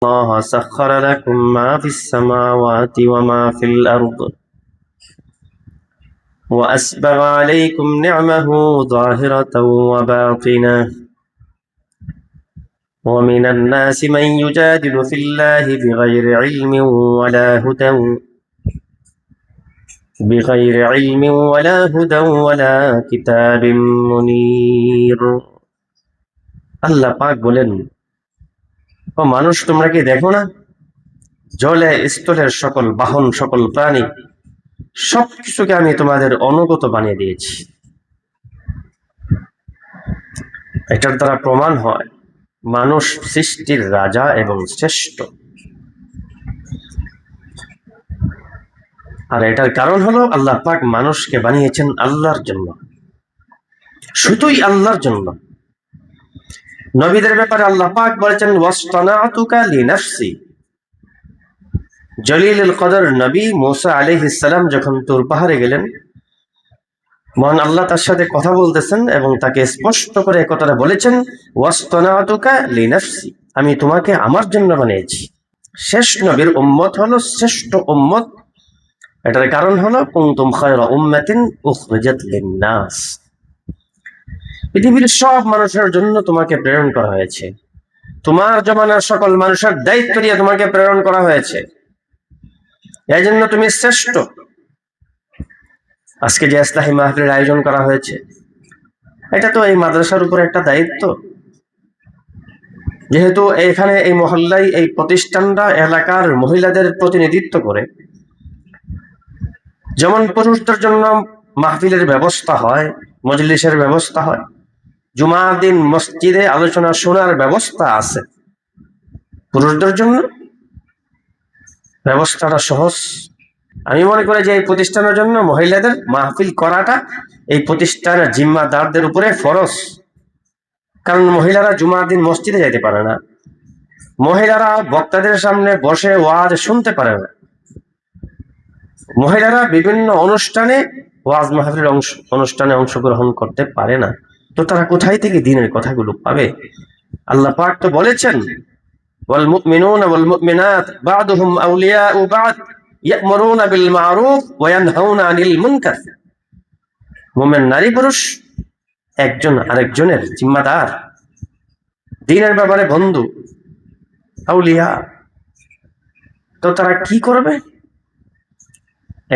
الله سخر لكم ما في السماوات وما في الأرض وأسبغ عليكم نعمه ظاهرة وباطنة ومن الناس من يجادل في الله بغير علم ولا هدى ولا كتاب منير আল্লাহ পাক বলেন, ও মানুষ, তোমরা কি দেখো না, জলে স্থলের সকল বাহন, সকল প্রাণী, সবকিছুকে আমি তোমাদের অনুগত বানিয়ে দিয়েছি। এটার দ্বারা প্রমাণ হয় মানুষ সৃষ্টির রাজা এবং শ্রেষ্ঠ। আর এটার কারণ হলো আল্লাহ পাক মানুষকে বানিয়েছেন আল্লাহর জন্য, শুধুই আল্লাহর জন্য। নবীদের ব্যাপারে আল্লাহ পাক বলেছেন, ওয়াসতানাতুকা লিনাফসি। জলিলুল কদর নবী মুসা আলাইহিস সালাম যখন তুর পাহাড়ে গেলেন, মহান আল্লাহ তার সাথে কথা বলতেছেন এবং তাকে স্পষ্ট করে কথাটা বলেছেন, ওয়াসতানাতুকা লিনাফসি, আমি তোমাকে আমার জন্য বানিয়েছি। শেষ নবীর উম্মত হলো শ্রেষ্ঠ উম্মত। এটার কারণ হলো কুনতুম খায়রা উম্মাতিন উখরিজাত লিন-নাস, পৃথিবীর সব মানুষের জন্য তোমাকে প্রেরণ করা হয়েছে। তোমার জমানার সকল মানুষের দায়িত্ব দিয়ে তোমাকে প্রেরণ করা হয়েছে, এই জন্য তুমি শ্রেষ্ঠ। আজকে যে ইসলাহি মাহফিলের আয়োজন করা হয়েছে, এটা তো এই মাদ্রাসার উপর একটা দায়িত্ব। যেহেতু এখানে এই মহল্লায় এই প্রতিষ্ঠানটা এলাকার মহিলাদের প্রতিনিধিত্ব করে, যেমন পুরুষদের জন্য মাহফিলের ব্যবস্থা হয়, মজলিসের ব্যবস্থা হয়, জুমার দিন মসজিদে আলোচনা শোনার ব্যবস্থা আছে, পুরুষদের জন্য ব্যবস্থাটা সহজ। আমি মনে করি যে এই প্রতিষ্ঠানের জন্য মহিলাদের মাহফিল করাটা এই প্রতিষ্ঠানের জিম্মাদারদের উপরে ফরজ। কারণ মহিলারা জুমার দিন মসজিদে যেতে পারে না, মহিলারা বক্তাদের সামনে বসে ওয়াজ শুনতে পারে না, মহিলারা বিভিন্ন অনুষ্ঠানে ওয়াজ মাহফিলের অনুষ্ঠানে অংশগ্রহণ করতে পারে না। তো তারা কোথায় থেকে দ্বীনের কথাগুলো পাবে? আল্লাহ পাক তো বলেছেন, ওয়াল মুমিনুনা ওয়াল মুমিনাত বা'দুহুম আউলিয়াউ বা'দ ইয়া'মুরুনা বিল মা'রুফ ওয়া ইয়ানহাউনা আনিল মুনকার। মুমিন নারী পুরুষ একজন আরেকজনের জিম্মাদার, দ্বীনের ব্যাপারে বন্ধু, আউলিয়া। তো তারা কি করবে?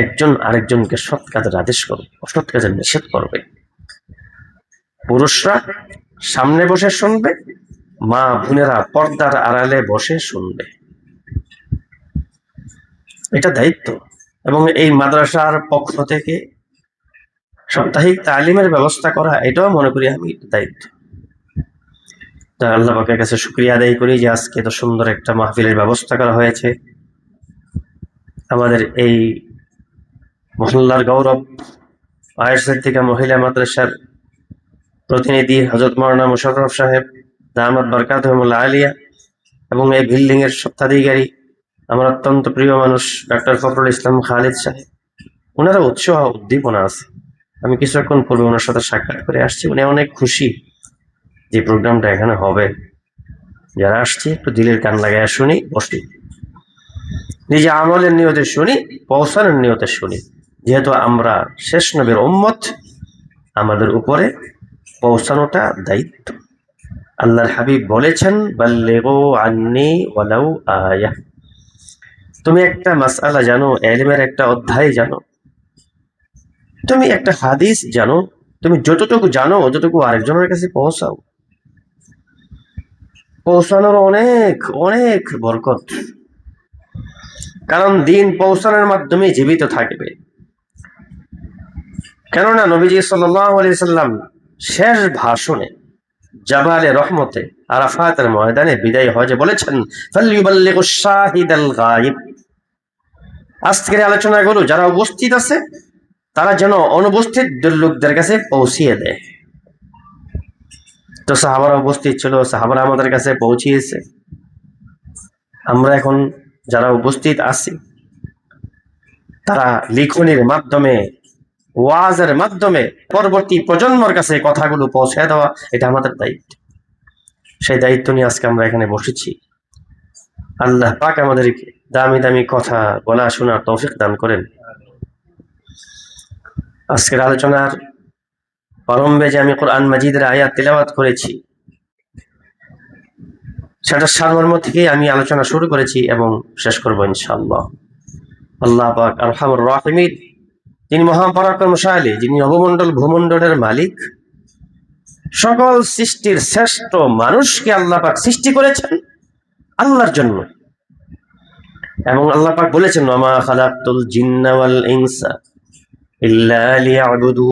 একজন আরেকজনকে সৎ কাজের আদেশ করবে, অসৎ কাজের নিষেধ করবে। পুরুষরা সামনে বসে শুনবে, মা বোনেরা পর্দার আড়ালে বসে শুনবে। এটা দায়িত্ব। এবং এই মাদ্রাসার পক্ষ থেকে সাপ্তাহিক তালিমের ব্যবস্থা করা, এটাও মনে করি আমি দায়িত্ব। তা আল্লাহ পাকের কাছে শুকরিয়া আদায় করি যে আজকে এত সুন্দর একটা মাহফিলের ব্যবস্থা করা হয়েছে। আমাদের এই মহল্লার গৌরব আয়েশা থেকে মহিলা মাদ্রাসার প্রতিনিধি হযরত মাওলানা মুশাররফ সাহেব দামাত বারকাতুহুমুল আলিয়া এবং এই বিল্ডিং এর স্বত্বাধিকারী আমার অত্যন্ত প্রিয় মানুষ ডক্টর ফখরুল ইসলাম খালিদ সাহেব, ওনারা উৎসাহ উদ্দীপনা আছে। আমি কিছুক্ষণ পূর্বে ওনার সাথে সাক্ষাৎ করে আসছি, উনি অনেক খুশি যে প্রোগ্রামটা এখানে হবে। যারা আসছি একটু দিলের কান লাগাইয়া শুনি, বসি, নিজে আমলের নিয়তে শুনি, পৌঁছানোর নিয়তে শুনি। যেহেতু আমরা শেষ নবীর উম্মত, আমাদের উপরে পৌঁছানোটা দায়িত্ব। আল্লাহর হাবিব বলেছেন, বাল্লিগু আন্নি ওয়ালাউ আয়া। তুমি একটা মাসআলা জানো, ইলমের একটা অধ্যায় জানো, তুমি একটা হাদিস জানো, তুমি যতটুকু জানো অতটুকু আরেকজনের কাছে পৌঁছাও। পৌঁছানোর অনেক অনেক বরকত, কারণ দিন পৌঁছানোর মাধ্যমে জীবিত থাকবে। কেননা নবীজি সাল্লাল্লাহু আলাইহি সাল্লাম শেষ ভাষণে জাবালে রহমতে আরাফাতের ময়দানে বিদায় হজে বলেছেন, ফালইউবাল্লিগুশ শাহিদাল গায়ব। আজকের আলোচনাগুলো যারা উপস্থিত আছে তারা যেন অনুপস্থিত লোকদের কাছে পৌঁছিয়ে দেয়। তো সাহাবারা উপস্থিত ছিল, সাহাবারা আমাদের কাছে পৌঁছিয়েছে। আমরা এখন যারা উপস্থিত আছি তারা লিখনির মাধ্যমে, ওয়াজের মাধ্যমে পরবর্তী প্রজন্মের কাছে কথাগুলো পৌঁছে দেওয়া, এটা আমাদের দায়িত্ব। সেই দায়িত্ব নিয়ে আজকে আমরা এখানে বসেছি। আল্লাহ পাক আমাদেরকে দামি দামি কথা বলা শোনার তৌফিক দান করেন। আজকের আলোচনার প্রারম্ভে যে আমি কোরআন মাজিদের আয়াত তিলাওয়াত করেছি, সেটার সারমর্ম থেকে আমি আলোচনা শুরু করেছি এবং শেষ করবো ইনশাআল্লাহ। আল্লাহ পাক আরহামুর রাহিমিন, যিনি মহাপরাক্রমশালী, যিনি নবমণ্ডল ভূমণ্ডলের মালিক, সকল সৃষ্টির শ্রেষ্ঠ মানুষকে আল্লাহ পাক সৃষ্টি করেছেন আল্লাহর জন্য। এবং আল্লাহ পাক বলেছেন, ওয়া মা খালাকতুল জিন্না ওয়াল ইনসা ইল্লা লিয়াবুদুন।